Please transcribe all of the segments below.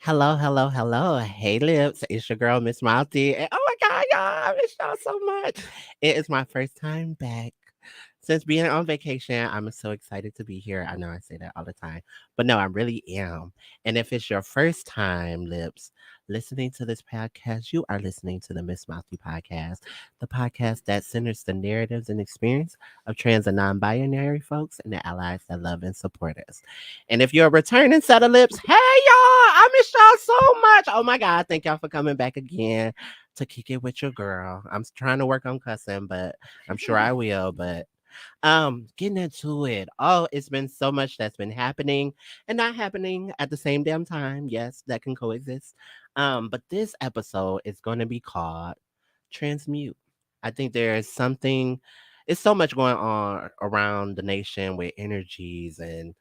Hello, hello, hello. Hey, Lips. It's your girl, Miss Mouthy. And oh my God, y'all, I miss y'all so much. It is my first time back. Since being on vacation, I'm so excited to be here. I know I say that all the time, but no, I really am. And if it's your first time, Lips, listening to this podcast, you are listening to the Miss Mouthy podcast, the podcast that centers the narratives and experience of trans and non binary folks and the allies that love and support us. And if you're a returning set of Lips, hey, y'all, I miss y'all so much. Oh my God, thank y'all for coming back again to kick it with your girl. I'm trying to work on cussing, but I'm sure I will. But getting into it. Oh, it's been so much that's been happening and not happening at the same damn time. Yes, that can coexist. But this episode is going to be called Transmute. I think there is something, it's so much going on around the nation with energies and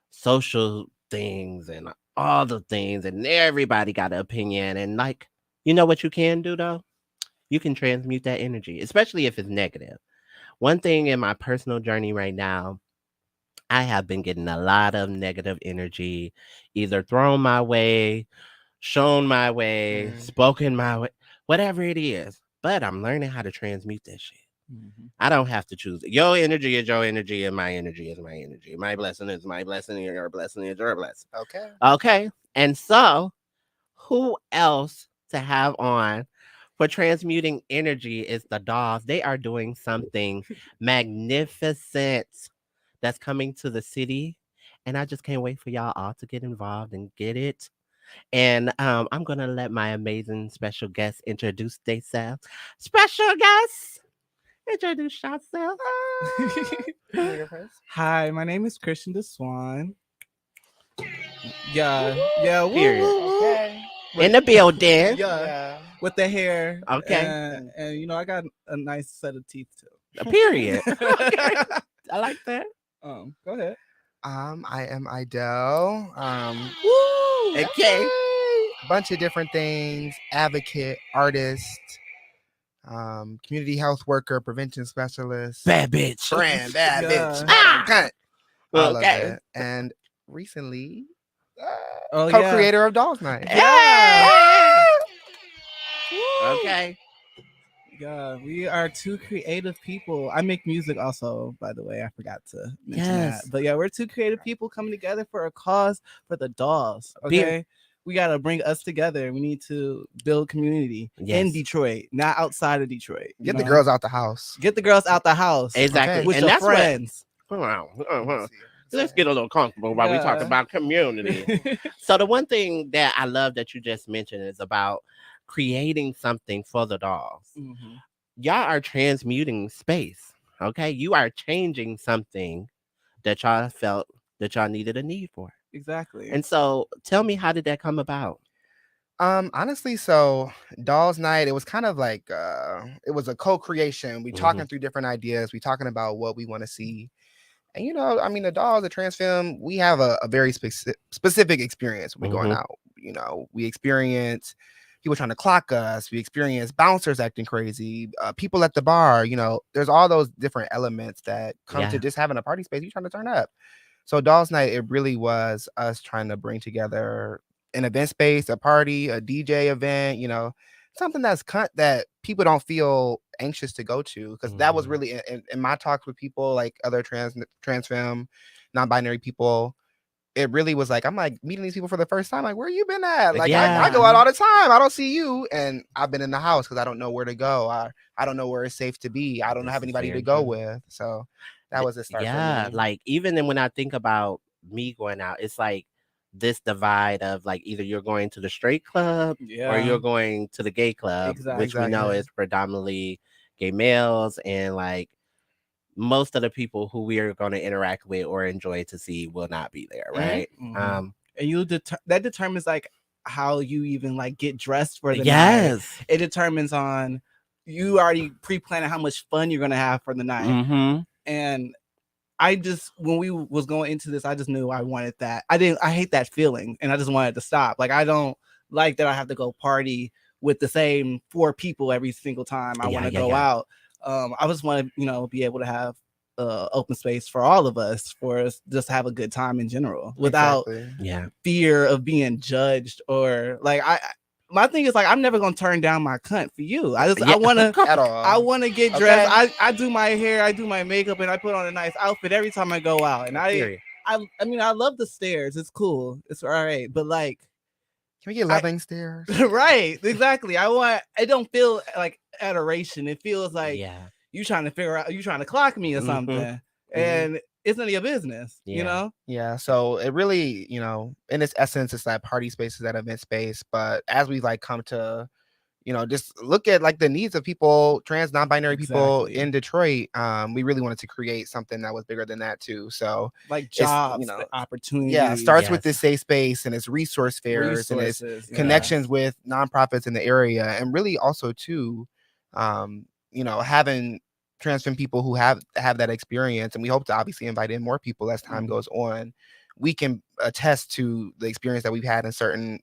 social things and all the things, and everybody got an opinion. And like, you know what you can do though? You can transmute that energy, especially if it's negative. One thing in my personal journey right now, I have been getting a lot of negative energy, either thrown my way, shown my way, spoken my way, whatever it is. But I'm learning how to transmute that shit. I don't have to choose it. Your energy is your energy, and my energy is my energy. My blessing is my blessing, and your blessing is your blessing. Okay. Okay. And so, who else to have on for transmuting energy is the dolls. They are doing something magnificent that's coming to the city. And I just can't wait for y'all all to get involved and get it. And I'm going to let my amazing special guests introduce themselves. Special guests, introduce yourself. Here first. Hi, my name is Christian Deswan. Yeah, woo, Period. woo, woo. Okay. In the building. Yeah, with the hair. Okay. And I got a nice set of teeth too. A period. Okay. I like that. Go ahead. I am Aidel. Woo! Okay. A bunch of different things: advocate, artist, community health worker, prevention specialist, Bad bitch. friend, bad Yeah. bitch, Ah! cunt, all Okay. of it. And recently, Oh, co-creator of Dolls Night. Yeah. Woo! Okay. Yeah, we are two creative people. I make music also, by the way. I forgot to mention Yes. that. But yeah, we're two creative people coming together for a cause for the dolls. Okay. We got to bring us together. We need to build community in Yes. Detroit, not outside of Detroit. you Get the know? girls out the house. Get the girls out the house. Exactly. Okay. With And your that's friends. what. Hold on. Let's Let's get a little comfortable while we talk Yeah. about community. So the one thing that I love that you just mentioned is about creating something for the dolls. Mhm. Y'all are transmuting space. Okay. You are changing something that y'all felt that y'all needed a need for. Exactly. And so tell me, how did that come about? Honestly, so Dolls Night, it was kind of like it was a co-creation. We talking through different ideas, we talking about what we want to see. And I mean, the dolls, the trans film, we have a very specific experience when we're going out. We experience people trying to clock us, we experience bouncers acting crazy, people at the bar, there's all those different elements that come to just having a party space. You're trying to turn up. So Dolls Night, it really was us trying to bring together an event space, a party, a DJ event, something that people don't feel anxious to go to, because that was really in my talks with people like other trans femme, non-binary people. It really was like, I'm like meeting these people for the first time. Like, where you been at? Like, I go out all the time. I don't see you. And I've been in the house because I don't know where to go. I don't know where it's safe to be. I don't have anybody to go with. So that was the start for me. Like even then when I think about me going out, it's like this divide of like either you're going to the straight club or you're going to the gay club, which we know is predominantly gay males, and like most of the people who we are going to interact with or enjoy to see will not be there, right? And that determines like how you even like get dressed for the night. It determines on you already pre-planning how much fun you're gonna have for the night. And when we was going into this, I just knew I wanted that. I hate that feeling, and I just wanted to stop. Like, I don't like that I have to go party with the same 4 people every single time I want to go out. I just want to, be able to have open space for all of us, for us just to have a good time in general without fear of being judged. Or like my thing is like, I'm never gonna turn down my cunt for you. I want to get dressed. I do my hair, I do my makeup, and I put on a nice outfit every time I go out. And I mean, I love the stares. It's cool. It's all right. But like, can we get loving stares? Right. Exactly. It don't feel like adoration. It feels like you trying to figure out, you trying to clock me or something. And it's none of your business, you know? Yeah. So it really, in its essence, it's that party space, is that event space. But as we like come to, just look at like the needs of people, trans, non-binary people in Detroit, we really wanted to create something that was bigger than that too. So like jobs, opportunities. Yeah, it starts with this safe space and its resource fairs and its connections with nonprofits in the area, and really also too, having trans femme people who have that experience, and we hope to obviously invite in more people as time goes on. We can attest to the experience that we've had in certain,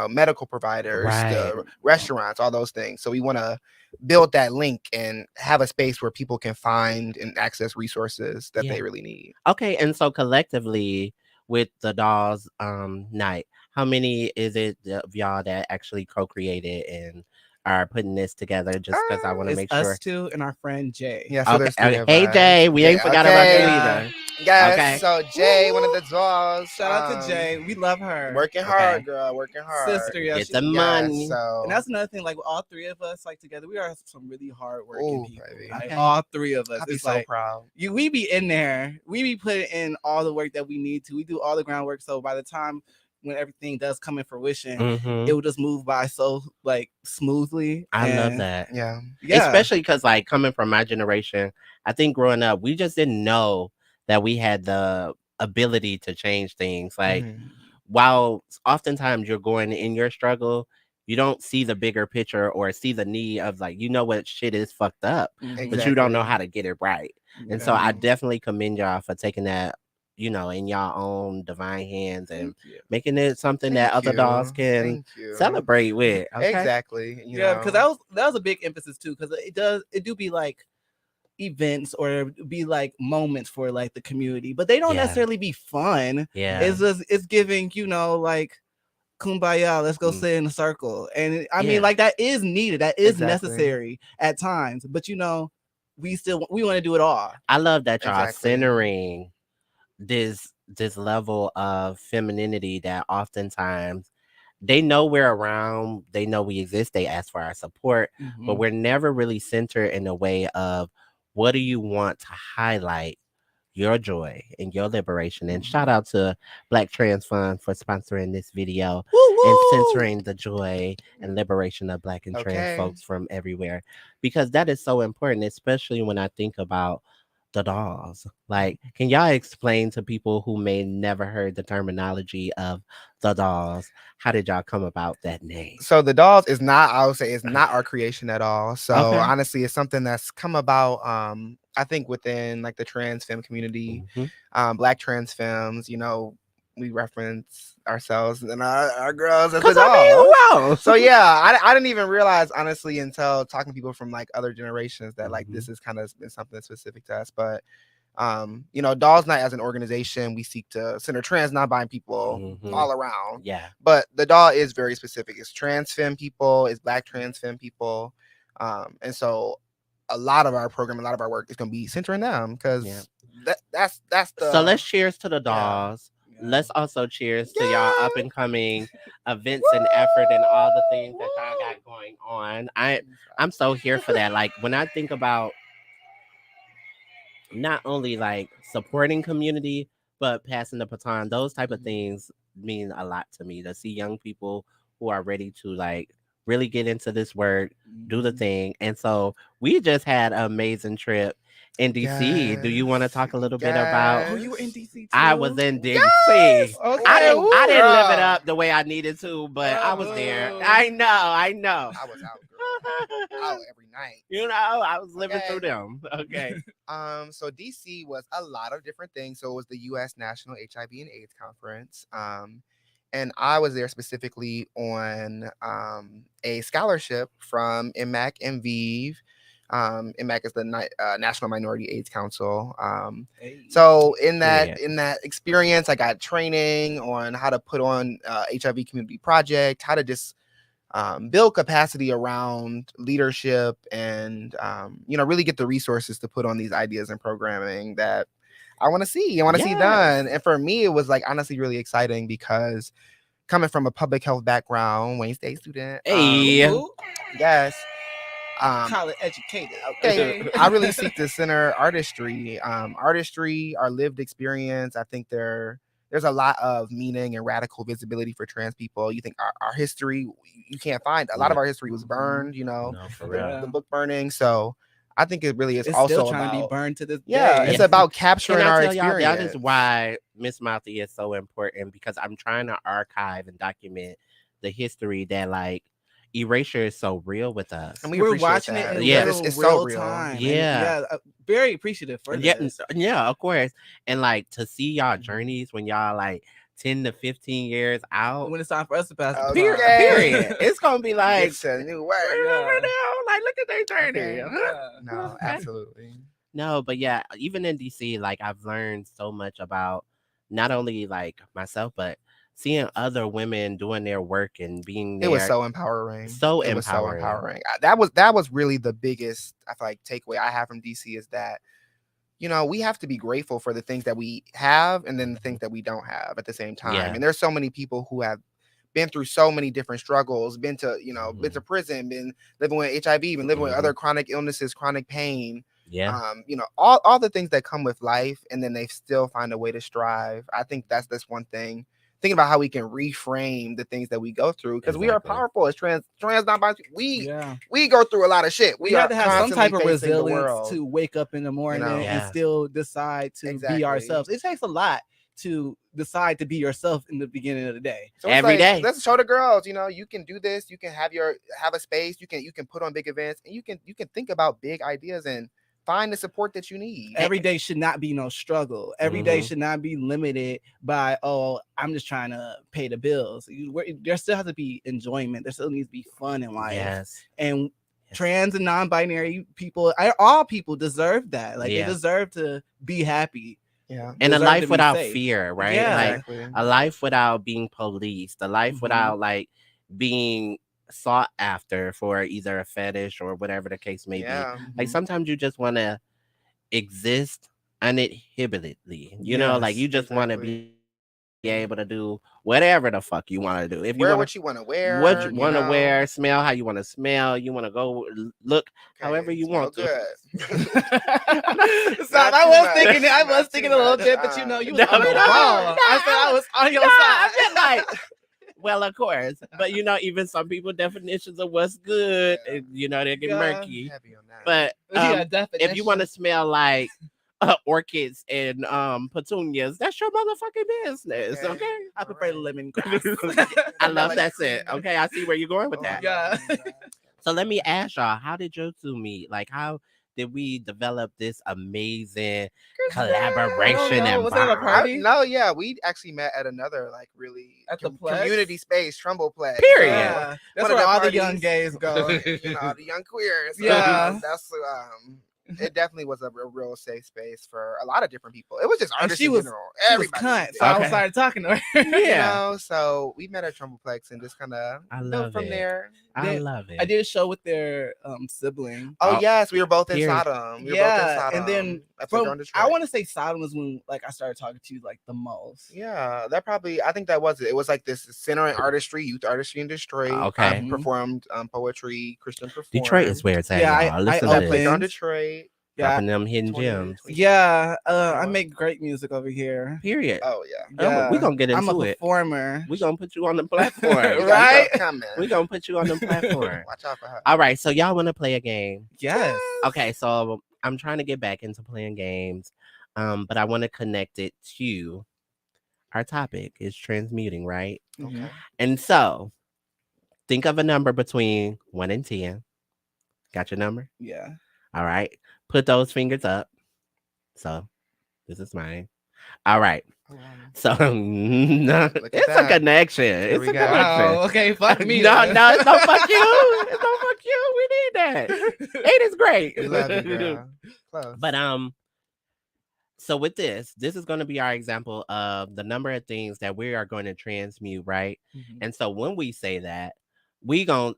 medical providers, the restaurants, all those things. So we want to build that link and have a space where people can find and access resources that they really need. Okay, and so collectively with the Dolls night, how many is it of y'all that actually co-created and are putting this together? Just because I want to make sure. Us two and our friend Jay. Yeah, so there's three of Hey us. Jay, we ain't forgot about you either. Yes, so Jay, one of the Dolls. Shout out to Jay. We love her. Working hard, girl. Working hard. Sister, get the money. And that's another thing. Like all three of us, like together, we are some really hardworking people. Like, all three of us. I'd be so proud. We be in there. We be putting in all the work that we need to. We do all the groundwork. So by the time when everything does come in fruition, it will just move by so like smoothly. I love that. Yeah. Especially because like coming from my generation, I think growing up, we just didn't know that we had the ability to change things. Like while oftentimes you're going in your struggle, you don't see the bigger picture or see the need of like, what shit is fucked up, but you don't know how to get it right. And so I definitely commend y'all for taking that, in y'all own divine hands and making it something that other dolls can celebrate with. Okay? Exactly. Because that was a big emphasis too, because it do be like events or be like moments for like the community, but they don't necessarily be fun. It's giving, like kumbaya, let's go sit in a circle. And I mean, like that is needed, that is necessary at times, but we want to do it all. I love that y'all centering this level of femininity that oftentimes they know we're around, they know we exist, they ask for our support, but we're never really centered in a way of what do you want to highlight your joy and your liberation. And shout out to Black Trans Fund for sponsoring this video and centering the joy and liberation of Black and trans folks from everywhere, because that is so important, especially when I think about the Dolls. Like, can y'all explain to people who may never heard the terminology of the Dolls, how did y'all come about that name? So the Dolls is not, I would say, it's not our creation at all. So honestly, it's something that's come about, I think within like the trans femme community, Black trans femmes, we reference ourselves and our girls as the Dolls. So yeah, I didn't even realize honestly until talking to people from like other generations that like this is kind of been something specific to us. But Dolls Night as an organization, we seek to center trans non-binary people all around. Yeah. But the doll is very specific. It's trans femme people, it's Black trans femme people. And so a lot of our program, a lot of our work is going to be centering them, because that's the. So let's cheers to the Dolls. Let's also cheers to y'all up and coming events and effort and all the things that y'all got going on. I'm so here for that. Like when I think about not only like supporting community, but passing the baton, those type of things mean a lot to me, to see young people who are ready to like really get into this work, do the thing. And so we just had an amazing trip in DC. Do you want to talk a little bit about? Oh, you were in DC too? I was in DC. Okay. I didn't live it up the way I needed to, but I was there. I know. I was out, girl. Out every night. I was living through them. Okay. So DC was a lot of different things. So it was the US National HIV and AIDS Conference. And I was there specifically on a scholarship from MAC and VIV. MAC is the National Minority AIDS Council. Hey. So in that experience, I got training on how to put on HIV community project, how to just build capacity around leadership, and really get the resources to put on these ideas and programming that I want to see. I want to see done. And for me, it was like honestly really exciting because coming from a public health background, Wayne State student. Yes. College educated. Okay. I really seek to center artistry, our lived experience. I think there's a lot of meaning and radical visibility for trans people. You think our history, you can't find a lot of our history was burned, the book burning. So I think it really is it's also still trying to be burned to this day. It's about capturing our experience. That is why Miss Mouthy is so important, because I'm trying to archive and document the history that like erasure is so real with us. And we're watching it in it's real so real. time. Yeah. Very appreciative for this. Yeah, of course. And like to see y'all journeys when y'all like 10 to 15 years out. When it's time for us to pass the period. It's gonna be like it's a new word. Like look at their journey. No, absolutely. No, but yeah, even in DC, like I've learned so much about not only like myself, but seeing other women doing their work and being there. It was so empowering. Was so empowering. That was really the biggest, I feel like, takeaway I have from DC is that, we have to be grateful for the things that we have and then the things that we don't have at the same time. Yeah. And there's so many people who have been through so many different struggles, been to prison, been living with HIV, been living with other chronic illnesses, chronic pain. Yeah. All the things that come with life, and then they still find a way to strive. I think that's one thing. Thinking about how we can reframe the things that we go through, because we are powerful as trans non-binary. We go through a lot of shit. We have to have some type of resilience to wake up in the morning and still decide to be ourselves. It takes a lot to decide to be yourself in the beginning of the day. So every day. Let's show the girls, you can do this. You can have a space. You can put on big events, and you can think about big ideas and find the support that you need. Every day should not be no struggle. Every day should not be limited by, I'm just trying to pay the bills. There still has to be enjoyment. There still needs to be fun in life. Yes. And trans and non-binary people, all people deserve that. Like they deserve to be happy. Yeah. And a life without fear, right? Yeah. Like Exactly. a life without being policed, a life without like being sought after for either a fetish or whatever the case may be. Like sometimes you just want to exist uninhibitedly, like you just want to be able to do whatever the fuck you want to do. If you wear what you want to wear, what you want to wear, smell how you want to smell, you want to go look however you want to. I was thinking a little bit, but you was on the ball. I said I was on your side. Well, of course, but even some people definitions of what's good, they get murky. But if you want to smell like orchids and petunias, that's your motherfucking business. Okay, I prefer lemongrass. I love that scent. Okay, I see where you're going with that. Yeah. So let me ask y'all, how did you two meet? Like, how did we develop this amazing collaboration and was that a party? No, yeah, we actually met at another really at the community space, Trumbull Plex. Period. That's where all the young gays go. The young queers. Yeah, that's it definitely was a real safe space for a lot of different people. It was just artists in general. Everybody. Cunt, so I started talking to her. So we met at Trumbull Plex and just kind of built from there. I love it. I did a show with their sibling. Oh yes, we were both in Sodom. And then I want to say Sodom was when I started talking to you the most. Yeah, I think that was it. It was like this center in artistry, youth artistry in Detroit. Okay, performed poetry, Christian performance. Detroit is where it's at. Yeah, I played on Detroit. Dropping them hidden gems. Yeah, I make great music over here. Period. Oh yeah. We're gonna get into it. I'm a performer. We're gonna put you on the platform. Right? We're gonna put you on the platform. Watch out for her. All right, so y'all want to play a game? Yes. Okay, so I'm trying to get back into playing games, but I want to connect it to our topic is transmuting, right? Okay. And so think of a number between 1 and 10. Got your number? Yeah. All right. Put those fingers up. So this is mine. All right. So it's a connection. It's a connection. Oh, okay. Fuck me. No, it's not fuck you. It's not fuck you. We need bad. 8 is great. We love you, girl. Close. But so with this is going to be our example of the number of things that we are going to transmute, right? Mhm. And so when we say that, we gonna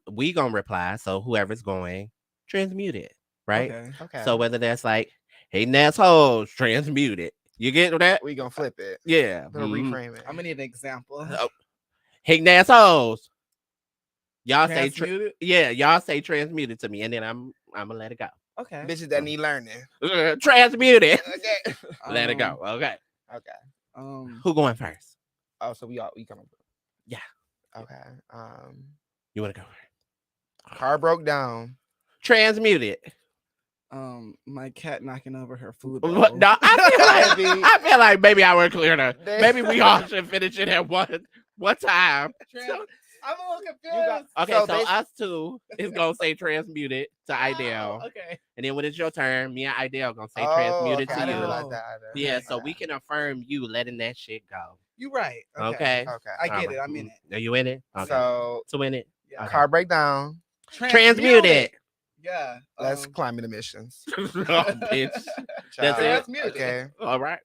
reply. So whoever's going, transmute it, right? Okay. So whether that's like, hey, assholes, transmute it. You get that? We gonna flip it. Yeah. We're gonna reframe it. I'm gonna need an example. Hey, assholes. Y'all Transmute it? yeah, y'all say transmute it to me, and then I'm gonna let it go. Okay. Bitches that need learning. Transmute it. Okay. Let it go. Okay. Okay. Who going first? Oh, so we coming. Yeah. Okay. You want to go first? Car broke down. Transmute it. My cat knocking over her food No, bowl. I feel like maybe I would clear that. Maybe we all should finish it at one time. I'm a little confused. Okay, so us two is gonna say transmute it to Aidel. Okay. And then when it's your turn, me and Aidel gonna say transmute it I to didn't you. realize that either. Yeah, so we can affirm you letting that shit go. You right. Okay. I get it. I'm in it. Are you in it? Okay. So in it. Yeah. car breakdown. Transmute it. Yeah. Let's climate emissions. Oh, bitch. That's it. Okay. All right.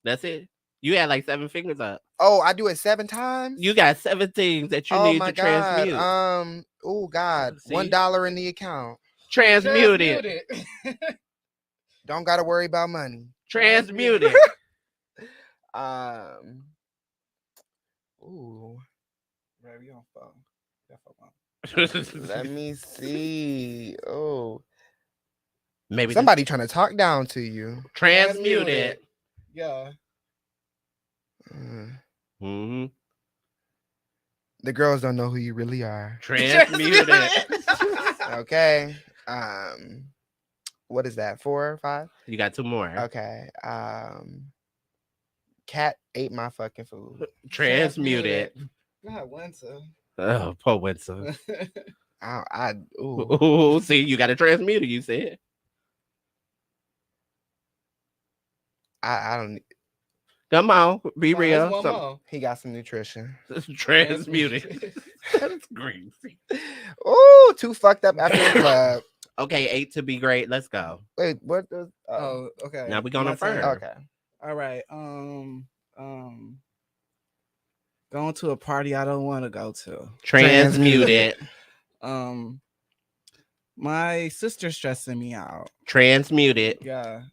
That's it. You had like 7 fingers up. Oh, I do it 7 times. You got 7 things that you need to transmute. Oh God. See? $1 in the account. Transmute it. Don't gotta worry about money. Transmute it. Ooh. Right, we on phone. Let me see. Oh. Maybe somebody trying to talk down to you. Transmute it. Yeah. Mm-hmm. The girls don't know who you really are. Transmute it. Okay. What is that? 4 or 5? You got 2 more. Okay. Cat ate my fucking food. Transmute it. God, Winter. Oh, poor Winter. Ooh. Ooh, see, you got a transmuter, you said. I don't. Come on, be real. He got some nutrition. Transmute it. That's greasy. Ooh, too fucked up after the club. Okay, 8 to be great. Let's go. Wait, what? Does, Oh, okay. Now we're gonna affirm. Okay. All right. Going to a party I don't want to go to. Transmute it. My sister's stressing me out. Transmute it. Yeah.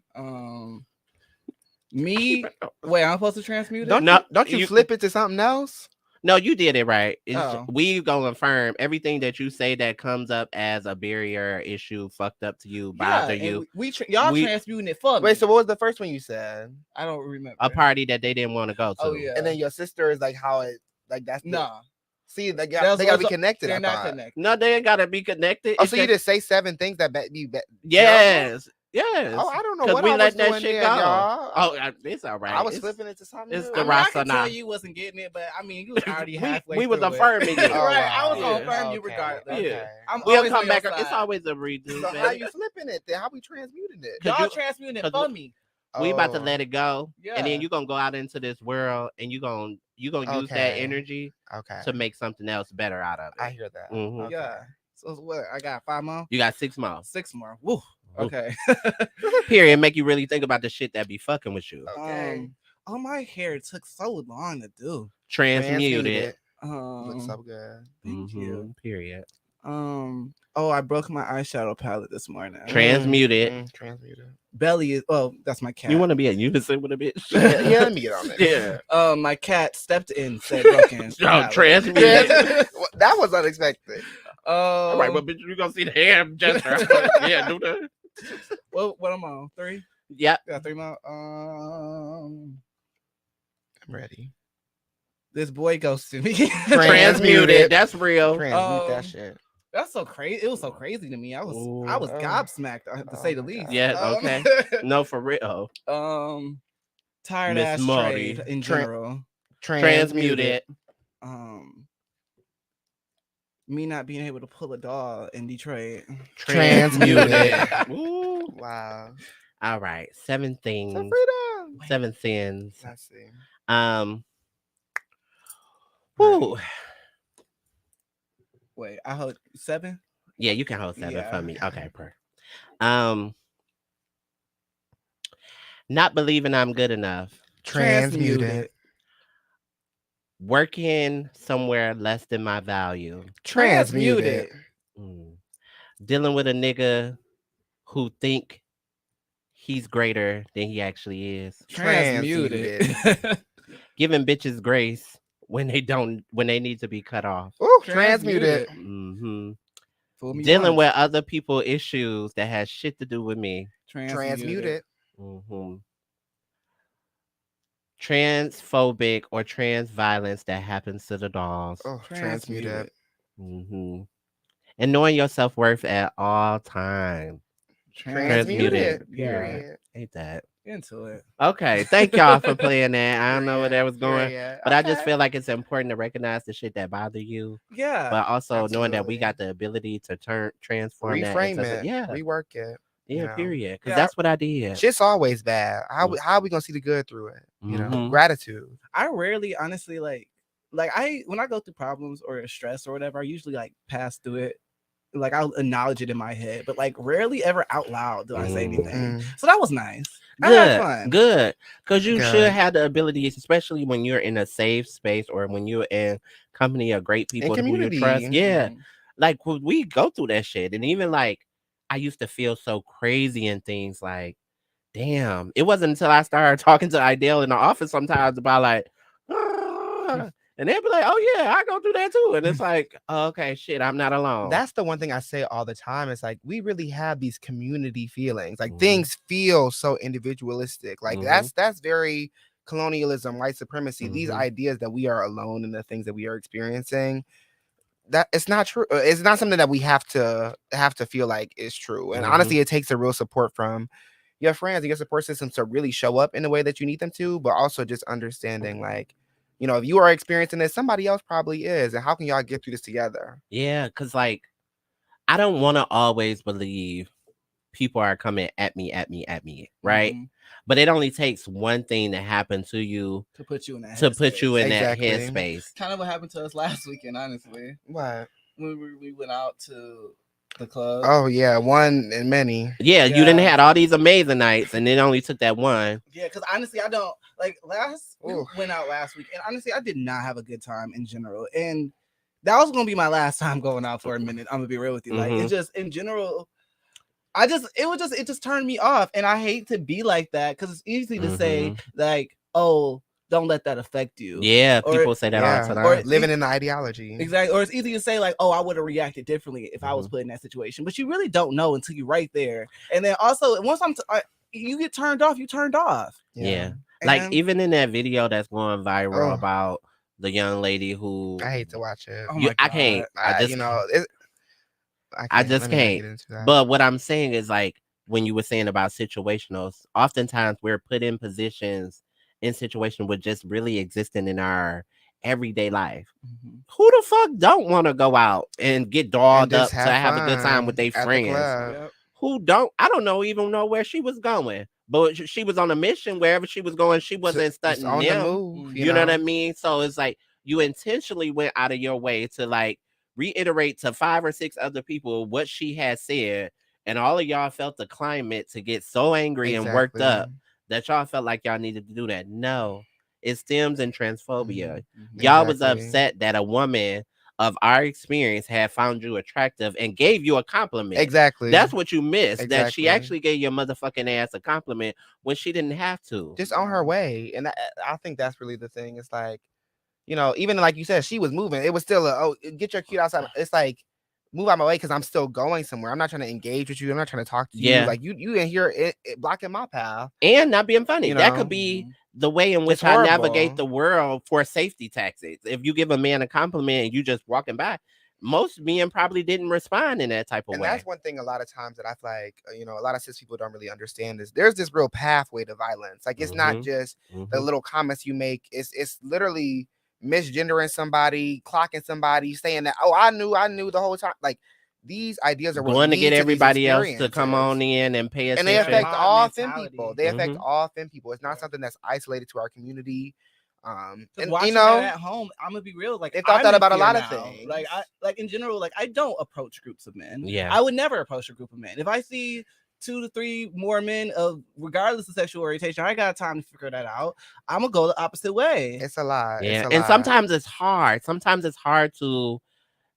Me. Wait, I'm supposed to transmute it? Don't you flip it to something else? No, you did it right. Oh. We gonna affirm everything that you say that comes up as a barrier or issue, fucked up to you, bother you. Y'all transmuting it for me. Wait, so what was the first one you said? I don't remember. A party that they didn't want to go to. Oh yeah. And then your sister is like how it like that's nah. See, they gotta be connected. They're not connected. No, they ain't gotta be connected. Oh, so you just say 7 things that be yes. Yes. Oh, I don't know what we I let was that doing shit there, go. y'all. Oh, it's all right. I was flipping it to something. It's new. the I can Rasana. tell you wasn't getting it, but I mean, you was already halfway. We was through affirming it. it. Oh, Right, wow. I was gonna affirm you Okay. regardless. Okay. Yeah. I'm We'll always come on back. your It's side. always a redo. So man. how you flipping it then? How we transmuting it? Y'all you- transmuting it 'cause for we- me. We about to Oh. let it go, Yeah. and then you gonna go out into this world, and you gonna use that Okay. energy Okay. to make something else better out of it. I hear that. Mhm. Okay. Yeah. So what? I got 5 more. You got 6 more. 6 more. Woo. Okay. Period. Make you really think about the shit that be fucking with you. Okay. Oh, my hair took so long to do. Transmute it. Looks so good. Thank you. Mhm. Period. Oh, I broke my eyeshadow palette this morning. Transmute it. Transmute it. Belly is. Oh, that's my cat. You want to be in unison with a bitch? Yeah, let me get on that. Yeah. My cat stepped in, said broken. palette. Transmute it. Well, that was unexpected. All right, well, bitch, you gonna see the hand gesture. Yeah, do that. What am I on? 3? Yep. Got 3 more. I'm ready. This boy ghosted me. Transmute it. That's real. Transmute that shit. That's so crazy. It was so crazy to me. I was Ooh. gobsmacked to say the my least. God. Yeah, okay. No, for real. Tired Miss ass Mouthy. trade in general. Transmute it. Me not being able to pull a doll in Detroit. Transmute it. Ooh. Wow. All right. 7 things. Some freedom. 7 sins. Let's see. Woo. Wait, I heard 7. Yeah, you can hold 7 Yeah. for me. Okay, per. Um, not believing I'm good enough. Transmuted. Working somewhere less than my value. Transmuted. Mm. Dealing with a nigga who think he's greater than he actually is. Transmuted. Giving bitches grace when they need to be cut off. Ooh, transmuted. Mm-hmm. Fool me Dealing once. with other people issues that has shit to do with me. Transmuted. Mm-hmm. Transphobic or trans violence that happens to the dolls. Oh, Transmuted. Mm-hmm. And knowing your self-worth at all times. Transmuted. Yeah. Period. Ain't that? Into it. Okay, thank y'all for playing that. I don't know where that was going, Period. but I just Okay. feel like it's important to recognize the shit that bother you, Yeah. but also knowing that we Absolutely. got the ability to transform that Reframe into it. yeah, Rework it. yeah, You know. period. Because Yeah. that's what I did. Shit's always bad. How are we gonna see the good through it? You know, Mhm. gratitude. I rarely, honestly, like when I go through problems or stress or whatever, I usually like pass through it. Like I'll acknowledge it in my head, but like rarely ever out loud do I say anything. Mm. So that was nice. I had Good, fun. good. Because you should Good. have the abilities, especially when you're in a safe space or when you're in company of great people who you community. trust. Yeah. Mhm. Like when we go through that shit. And even like I used to feel so crazy and things like, damn. It wasn't until I started talking to Aidel in the office sometimes about like, "Ah," and they'd be like, oh yeah, I go through that too. And it's like, oh, okay, shit, I'm not alone. That's the one thing I say all the time. It's like we really have these community feelings. Like Mhm. things feel so individualistic. Like Mhm. that's very colonialism, white supremacy. These Mhm. ideas that we are alone in the things that we are experiencing. That it's not true. It's not something that we have to feel like is true. And Mhm. honestly, it takes a real support from your friends and your support system to really show up in the way that you need them to, but also just understanding like, you know, if you are experiencing this, somebody else probably is. And how can y'all get through this together? Yeah, because like I don't want to always believe people are coming at me, right? Mhm. But it only takes one thing to happen to you To put you in that to put headspace. you in that Exactly. headspace. Kind of what happened to us last weekend, honestly. What? When we went out to the club. Oh yeah, one and many. Yeah, you didn't Yeah. have all these amazing nights, and it only took that one. Yeah, because honestly, I don't like we Oof. went out last week, and honestly, I did not have a good time in general. And that was gonna be my last time going out for a minute. I'm gonna be real with you. Like Mhm. it's just in general, it just turned me off. And I hate to be like that because it's easy to say, like, oh, don't let that affect you. Yeah, Or- people say that all the Yeah, time. living in the ideology. Exactly. Or it's easy to say, like, oh, I would have reacted differently if I was put in that situation. But you really don't know until you're right there. And then also, once you get turned off, you turned off. Yeah. Like And- even in that video that's going viral Oh. about the young lady who I hate to watch it. Oh my I can't. God. I just you know, I just Let me not can't. get into that. But what I'm saying is like when you were saying about situationals, oftentimes we're put in positions in situations with just really existing in our everyday life. Mhm. Who the fuck don't want to go out and get dolled up just to have have a good time fun with their at the friends? club. Yep. Who don't? I don't know even know where she was going, but she was on a mission. Wherever she was going, she wasn't Just stunting on the them. move. You know what I mean? So it's like you intentionally went out of your way to like reiterate to 5 or 6 other people what she had said, and all of y'all felt the climate to get so angry and worked up that y'all felt like y'all needed to do that. No, it stems in transphobia. Y'all was upset that a woman of our experience had found you attractive and gave you a compliment. Exactly. That's what you missed. That she Exactly. actually gave your motherfucking ass a compliment when she didn't have to. Just on her way. And I think that's really the thing. It's like, you know, even like you said, she was moving. It was still get your cute outside. It's like, move out my way because I'm still going somewhere. I'm not trying to engage with you. I'm not trying to talk to you. Like you in here it blocking my path. And not being funny. You That know? could be the way in which It's I navigate horrible. the world for safety tactics. If you give a man a compliment and you just walking by, most men probably didn't respond in that type of And way. that's one thing a lot of times that I feel like, you know, a lot of cis people don't really understand is there's this real pathway to violence. Like it's not just the little comments you make. It's literally misgendering somebody, clocking somebody, saying that, oh, I knew the whole time. Like these ideas are going to get everybody else to come on in and pay attention. And they affect all mentality. femme people. They affect all femme people. It's not something that's isolated to our community. And watching that at home, I'm gonna be real. Like they thought that about a lot of things. Like in general, like I don't approach groups of men. Yeah, I would never approach a group of men. If I see 2 to 3 more men of regardless of sexual orientation, I got time to figure that out. I'm gonna go the opposite way. It's a lot. Yeah, it's a and lot. sometimes it's hard. Sometimes it's hard to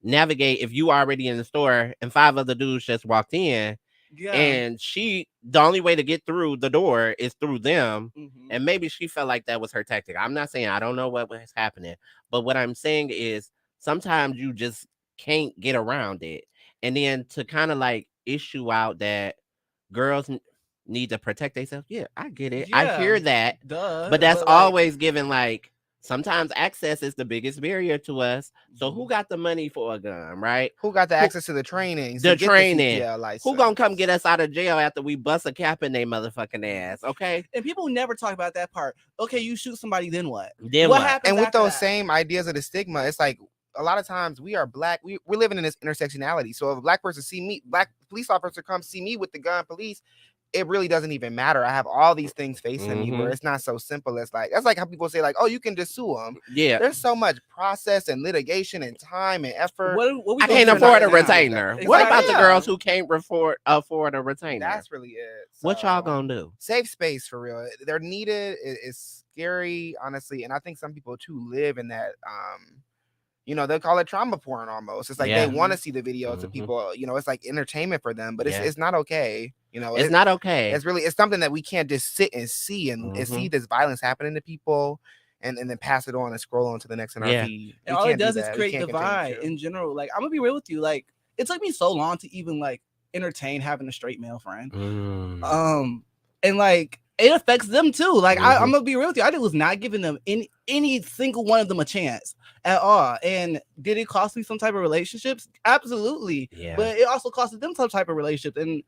navigate if you already in the store and 5 other dudes just walked in. Yeah. And the only way to get through the door is through them. Mm-hmm. And maybe she felt like that was her tactic. I'm not saying I don't know what was happening, but what I'm saying is sometimes you just can't get around it. And then to kind of like issue out that girls need to protect themselves. Yeah, I get it. Yeah, I hear that. But that's always given like, sometimes access is the biggest barrier to us. So who got the money for a gun, right? Who got the access to the training? The training. Who gonna come get us out of jail after we bust a cap in their motherfucking ass? Okay. And people never talk about that part. Okay, you shoot somebody, then what? Then what happens? And with those same ideas of the stigma, it's like a lot of times we are black. We're living in this intersectionality. So if a black person see me, black police officer comes see me with the gun, police, it really doesn't even matter. I have all these things facing me where it's not so simple as like, that's like how people say like, oh, you can just sue them. Yeah. There's so much process and litigation and time and effort. I can't afford a retainer. Exactly. What about the girls who can't afford a retainer? That's really it. So, what y'all gonna do? Safe space for real. They're needed. It's scary, honestly. And I think some people too live in that, they call it trauma porn almost. It's like they want to see the videos of people, it's like entertainment for them, but it's not okay. It's not okay. It's something that we can't just sit and see and see this violence happening to people and then pass it on and scroll on to the next in our feed. And all it does is create divide in general. Like, I'm gonna be real with you. Like, it took me so long to even like entertain having a straight male friend. And like it affects them too. Like I'm gonna be real with you. I was not giving them any single one of them a chance at all. And did it cost me some type of relationships? Absolutely. Yeah. But it also costed them some type of relationship. And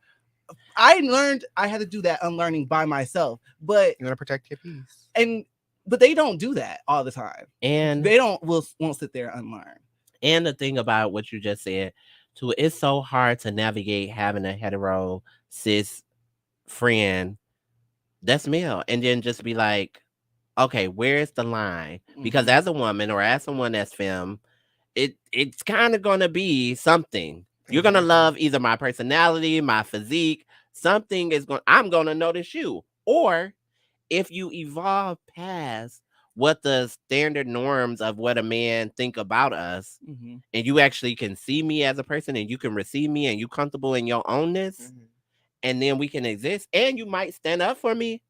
I learned I had to do that unlearning by myself. But you want to protect your peace. But they don't do that all the time. And they won't sit there and unlearn. And the thing about what you just said, too, it's so hard to navigate having a hetero cis friend that's male and then just be like, okay, where's the line? Because as a woman or as someone that's femme, it's kind of gonna be something. You're gonna love either my personality, my physique, I'm gonna notice you. Or if you evolve past what the standard norms of what a man think about us, and you actually can see me as a person and you can receive me and you comfortable in your ownness, and then we can exist, and you might stand up for me,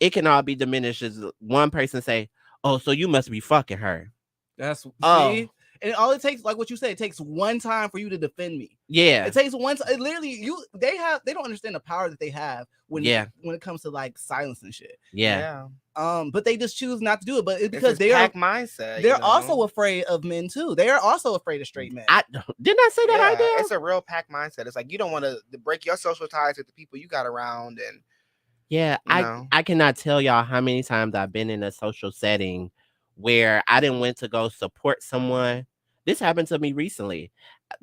it can all be diminished as one person say, oh, so you must be fucking her. See? And all it takes, like what you said, it takes one time for you to defend me. Yeah. It takes one time. It literally, they don't understand the power that they have when it comes to like silence and shit. Yeah. But they just choose not to do it. But it's because they are mindset. They're also afraid of men too. They are also afraid of straight men. Didn't I say that idea? It's a real pack mindset. It's like you don't want to break your social ties with the people you got around. And yeah, I cannot tell y'all how many times I've been in a social setting where I didn't went to go support someone. This happened to me recently,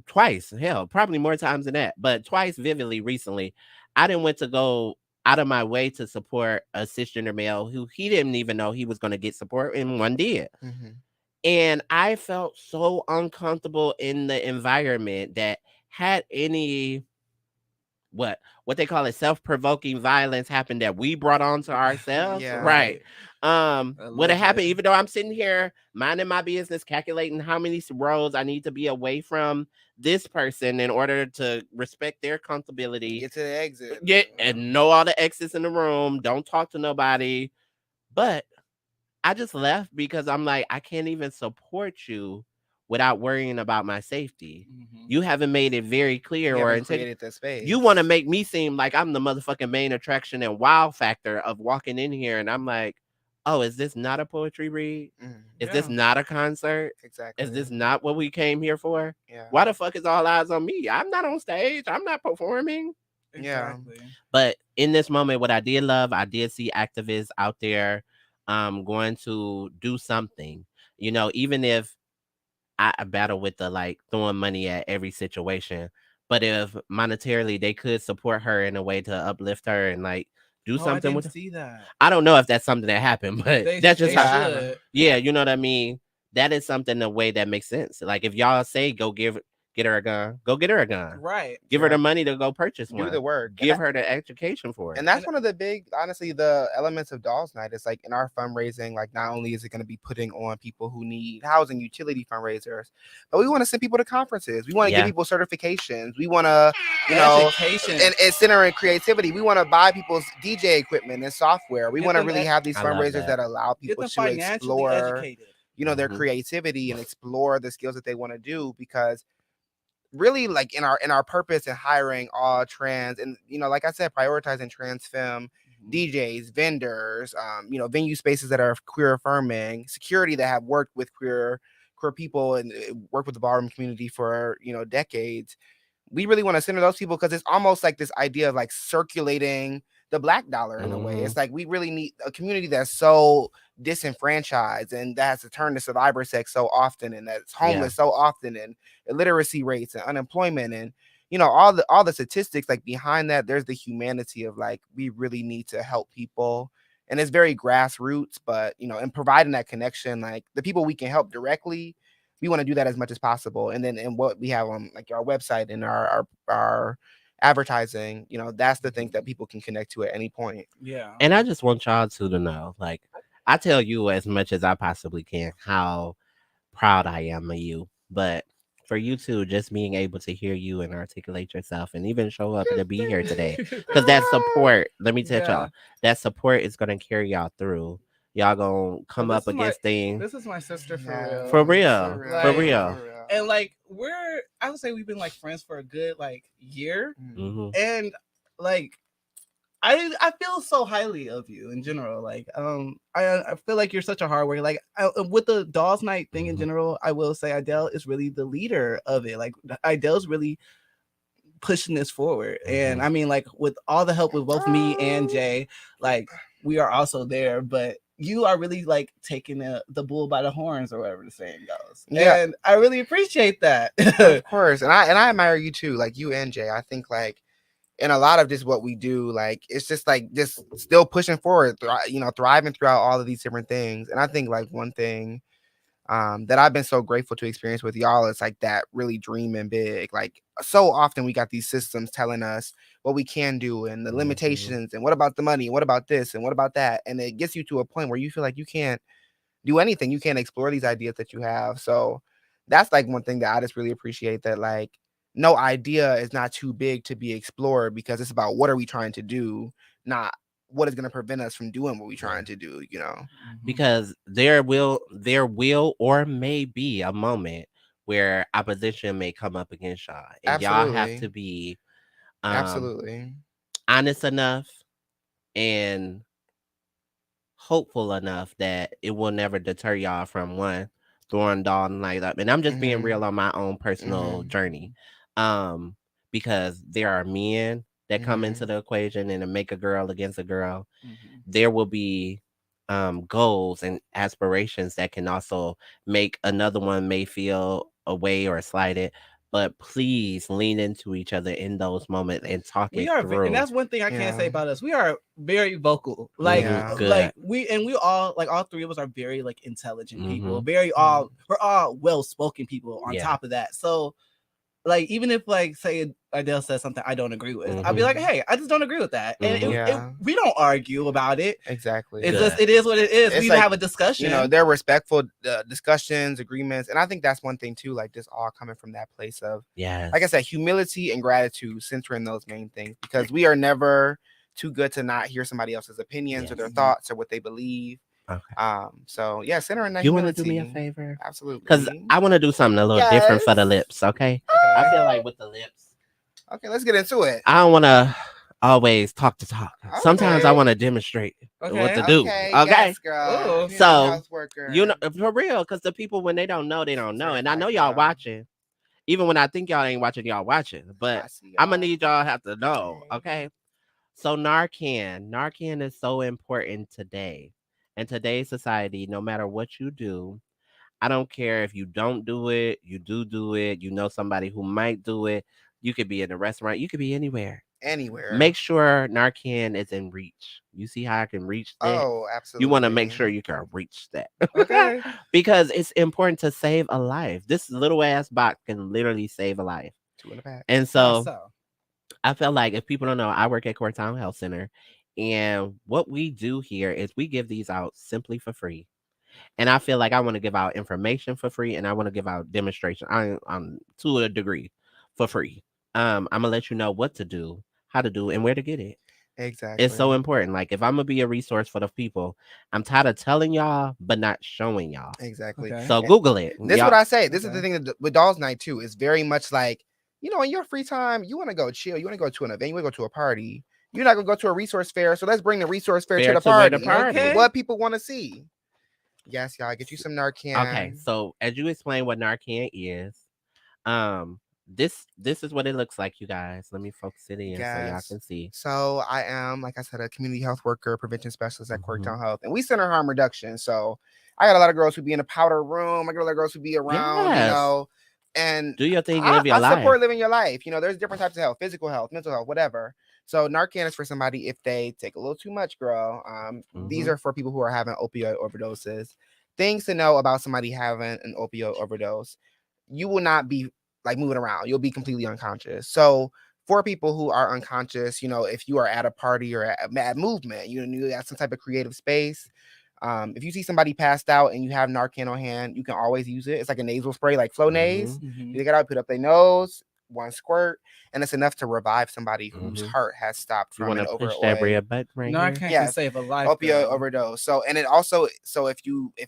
twice. Hell, probably more times than that, but twice vividly recently. I didn't went to go out of my way to support a cisgender male who he didn't even know he was going to get support, and one did. And I felt so uncomfortable in the environment that had any what they call it, self-provoking violence happened that we brought on to ourselves. Right. What happened, even though I'm sitting here minding my business, calculating how many rows I need to be away from this person in order to respect their comfortability. Get to the exit. And know all the exits in the room. Don't talk to nobody. But I just left because I'm like, I can't even support you without worrying about my safety. You haven't made it very clear or created the space. You want to make me seem like I'm the motherfucking main attraction and wow factor of walking in here. And I'm like, oh, is this not a poetry read? Is this not a concert? Exactly. Is this not what we came here for? Yeah. Why the fuck is all eyes on me? I'm not on stage. I'm not performing. Exactly. Yeah. But in this moment, what I did love, I did see activists out there going to do something. Even if I battle with the like throwing money at every situation, but if monetarily they could support her in a way to uplift her and like Do Oh, I something didn't with. see that. I don't know if that's something that happened, but that's just They how. should. Yeah, you know what I mean. That is something the way that makes sense. Like if y'all say go get her a gun, go get her a gun. Right. Give her the money to go purchase Do one. the work. Give her the education for it. And that's one of the big, honestly, the elements of Dolls Night. It's like in our fundraising, like not only is it going to be putting on people who need housing utility fundraisers, but we want to send people to conferences. We want to give people certifications. We want to, and center in creativity. We want to buy people's DJ equipment and software. We want to really have these fundraisers that allow people to explore, their creativity and explore the skills that they want to do, because really, like in our purpose in hiring all trans, and like I said, prioritizing trans femme DJs, vendors, venue spaces that are queer affirming, security that have worked with queer people and worked with the ballroom community for decades. We really want to center those people, because it's almost like this idea of like circulating the Black dollar in a way. It's like we really need a community that's so disenfranchised and that has to turn to survivor sex so often, and that's homeless so often, and illiteracy rates and unemployment, and all the statistics like behind that. There's the humanity of like, we really need to help people, and it's very grassroots, but in providing that connection, like the people we can help directly, we want to do that as much as possible. And then in what we have on like our website and our advertising, that's the things that people can connect to at any point. Yeah. And I just want y'all to know, like, I tell you as much as I possibly can how proud I am of you. But for you too, just being able to hear you and articulate yourself and even show up to be here today. Because that support, let me tell y'all, that support is going to carry y'all through. Y'all gonna come up against things. This is my sister for real. For real. For real. And like I would say we've been like friends for a good like year. And like I feel so highly of you in general. Like I feel like you're such a hard worker. Like with the Dolls Night thing in general, I will say Aidel is really the leader of it. Like Aidel's really pushing this forward. And I mean, like with all the help with both me and Jay, like we are also there, but you are really like taking the bull by the horns, or whatever the saying goes. Yeah. And I really appreciate that. Of course. And I admire you too, like you and Jay. I think like in a lot of this, what we do, like it's just like just still pushing forward, thriving throughout all of these different things. And I think like one thing that I've been so grateful to experience with y'all is like that really dreaming big. Like so often we got these systems telling us what we can do and the limitations, and what about the money, what about this, and what about that, and it gets you to a point where you feel like you can't do anything, you can't explore these ideas that you have. So that's like one thing that I just really appreciate, that like no idea is not too big to be explored, because it's about what are we trying to do, not what is going to prevent us from doing what we're trying to do, Because there will or may be a moment where opposition may come up against y'all, and y'all have to be absolutely honest enough and hopeful enough that it will never deter y'all from throwing Doll Night up. And I'm just being real on my own personal journey, because there are men that come into the equation and to make a girl against a girl. There will be goals and aspirations that can also make another one may feel away or slighted. But please lean into each other in those moments and talk it through. And that's one thing I can't say about us. We are very vocal. Like, like we all, like all three of us are very like intelligent people. We're all well-spoken people on top of that. So like, even if like say Aidel says something I don't agree with, I'll be like, hey, I just don't agree with that. And we don't argue about it. Exactly. It's just, it is what it is. We like, have a discussion. They're respectful discussions, agreements. And I think that's one thing too, like just all coming from that place of, like I said, humility and gratitude, centering those main things, because we are never too good to not hear somebody else's opinions or their thoughts or what they believe. Okay. So yeah, centering that. You want to do me a favor? Absolutely. Because I want to do something a little different for the lips. Okay. I feel like with the lips. Okay, let's get into it. I don't want to always talk to talk. Okay. Sometimes I want to demonstrate what to do. Okay. Yes, girl. So for real, because the people, when they don't know, they don't know. And I know y'all watching. Even when I think y'all ain't watching, y'all watching. But I'm gonna need y'all have to know. Okay. So Narcan is so important today. In today's society, no matter what you do, I don't care if you don't do it, you do it, you know somebody who might do it. You could be in a restaurant, you could be anywhere. anywhere. Make sure Narcan is in reach. You see how I can reach that? Oh, You want to absolutely. make sure you can reach that. Okay. Because it's important to save a life. This little ass box can literally save a life. 2 in the pack. And How so so? I felt like if people don't know, I work at Cortown Health Center. And what we do here is we give these out simply for free. And I feel like I want to give out information for free and I want to give out demonstration. I'm to a degree for free. I'm gonna let you know what to do, how to do, and where to get it. Exactly. It's so important. Like if I'm gonna be a resource for the people, I'm tired of telling y'all but not showing y'all. Exactly. Okay. So Google it. This is Y'all- what I say. This is Okay. the thing that with Dolls Night too. It's very much like, you know, in your free time, you want to go chill. You want to go to an event. You want to go to a party. You're not gonna go to a resource fair. So let's bring the resource fair to the where party. the party. Okay. What people want to see. Yes, y'all. Get you some Narcan. Okay, so as you explain what Narcan is, this is what it looks like, you guys. Let me focus it in so y'all Yes. can see. So I am, like I said, a community health worker, prevention specialist at Mhm. Corktown Health, and we center harm reduction. So I got a lot of girls who be in a powder room. I got a lot of girls who be around, you Yes. know, and Do your thing, I, live your I life. support living your life. You know, there's different types of health, physical health, mental health, whatever. So Narcan is for somebody if they take a little too much, girl. These Mhm. are for people who are having opioid overdoses. Things to know about somebody having an opioid overdose. You will not be like moving around. You'll be completely unconscious. So for people who are unconscious, you know, if you are at a party or at movement, you know, you have some type of creative space. If you see somebody passed out and you have Narcan on hand, you can always use it. It's like a nasal spray, like Flonase. Mhm. You take it out, put it up their nose, one squirt, and it's enough to revive somebody whose Mhm. heart has stopped You from want an to push that opioid red button right Narcan here? can Yes. save a life. opioid girl. overdose. So, and it also, so if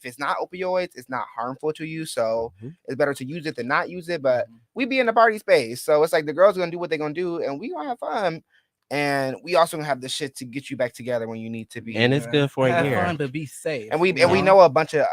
it's not opioids, it's not harmful to you. So Mhm. it's better to use it than not use it. But Mhm. we be in the party space, so it's like the girls are gonna do what they're gonna do, and we gonna have fun. And we also gonna have the shit to get you back together when you need to be. And it's good for a Have year. fun, but be safe. And we know a bunch of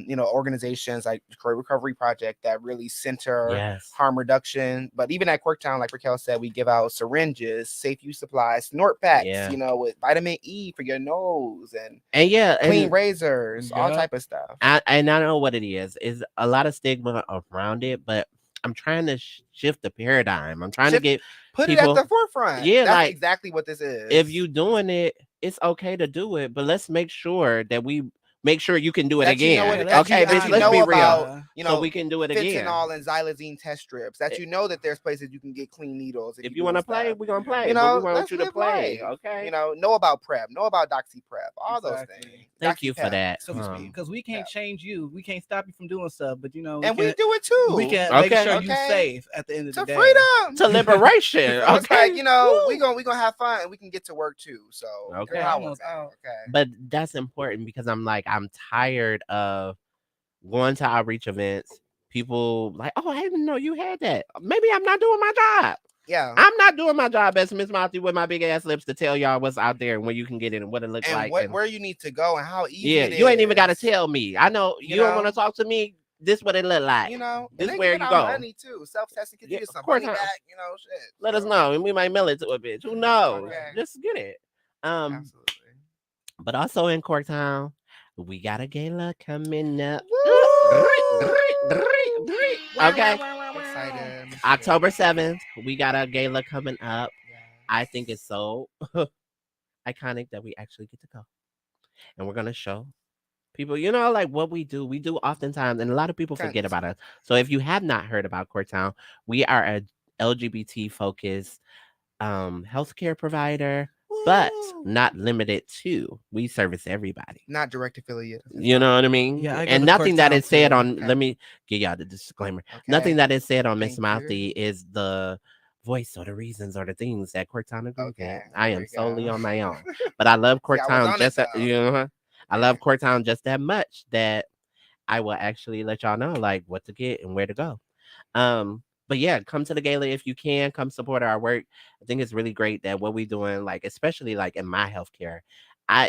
you know, organizations like the Career Recovery Project that really center Yes. harm reduction. But even at Corktown, like Raquel said, we give out syringes, safe use supplies, snort packs, Yeah. you know, with vitamin E for your nose and And yeah, clean and razors, all Yeah. type of stuff. I know what it is. Is a lot of stigma around it, but I'm trying to shift the paradigm. I'm trying to get Put it at people. the forefront. Yeah, That's like, exactly what this is. if you doing it, it's okay to do it, but let's make sure that we make sure you can do it That you know again. what- that Okay, you- that bitch, you let's know be real. about, you know, So we can do it again. fentanyl and xylazine test strips. That you know that there's places you can get clean needles. If you want to play, we're gonna play. you but know, we want let's you to live play. life. Okay. You know about PrEP, know about Doxy PrEP, all those Exactly. things. Thank you for Doxy-Pep, that. so to speak. Because we can't Yeah. change you. We can't stop you from doing stuff. But you know, And we do it too. We can Okay. make sure you're Okay. safe at the end of To the day. freedom. To liberation. So it's Okay. like, you know, Woo. we gonna have fun and we can get to work too. So Okay. empowerment, Almost out. okay. But that's important because I'm tired of going to outreach events. People like, oh, I didn't know you had that. Maybe I'm not doing my job. Yeah. I'm not doing my job as Miss Mouthy with my big ass lips to tell y'all what's out there and where you can get it and what it looks And like. where you need to go and how easy Yeah, it you ain't even got to is. tell me. I know you don't want to talk to me. This what it look like. You know, This and they where giving you out go. money too. Self-testing can Yeah, get some of course money I- back. You know, shit. Let us So, know, and we might mail it to a bitch. Who knows? Okay. Just get it. Absolutely. But also in Corktown, we got a gala coming up. Okay. Excited. October 7th, we got a gala coming up. Yes. I think it's so iconic that we actually get to go. And we're going to show people, you know, like what we do oftentimes, and a lot of people forget about us. So if you have not heard about Corktown, we are a LGBT focused healthcare provider, but not limited to. We service everybody. Not direct affiliate. You know what I mean? Yeah, I go and to nothing that Corktown is said too. on. Okay. Let me give y'all the disclaimer. Okay. Nothing that is said on Miss Thank Mouthy you. is the voice or the reasons or the things that Corktown agrees Okay, with. I there am we solely go. on my own, but I love See, I was Corktown on just it, you know. I love Corktown just that much that I will actually let y'all know like what to get and where to go. But yeah, come to the gala if you can. Come support our work. I think it's really great that what we're doing, like especially like in my healthcare,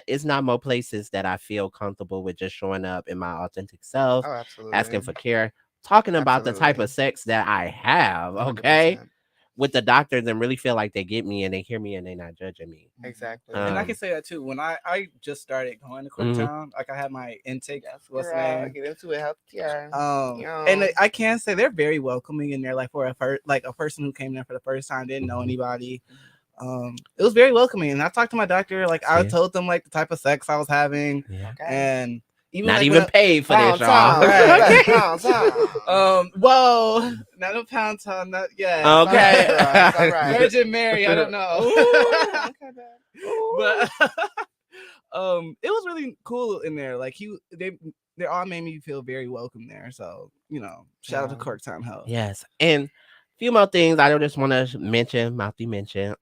it's not more places that I feel comfortable with just showing up in my authentic self, Oh, absolutely. asking for care, talking about the type Absolutely. of sex that I have. Okay. 100%. With the doctors and really feel like they get me and they hear me and they're not judging me. Exactly. And I can Um, say that too. When I just started going to Mhm. Corktown, like I had my intake. What's the Girl, name? get into it, healthcare. And I can say they're very welcoming, and they're like for a person who came there for the first time, didn't know anybody. It was very welcoming. And I talked to my doctor, like I See? told them like the type of sex I was having, Yeah. and even Not like, even paid for this, y'all. Right. Right. Well, not a pound town, not yet. Okay. It's all right. Virgin Mary, I don't know. But it was really cool in there. Like they all made me feel very welcome there. So, shout out to Corktown Health. Yes. And a few more things I just want to mention, Mouthy mentioned.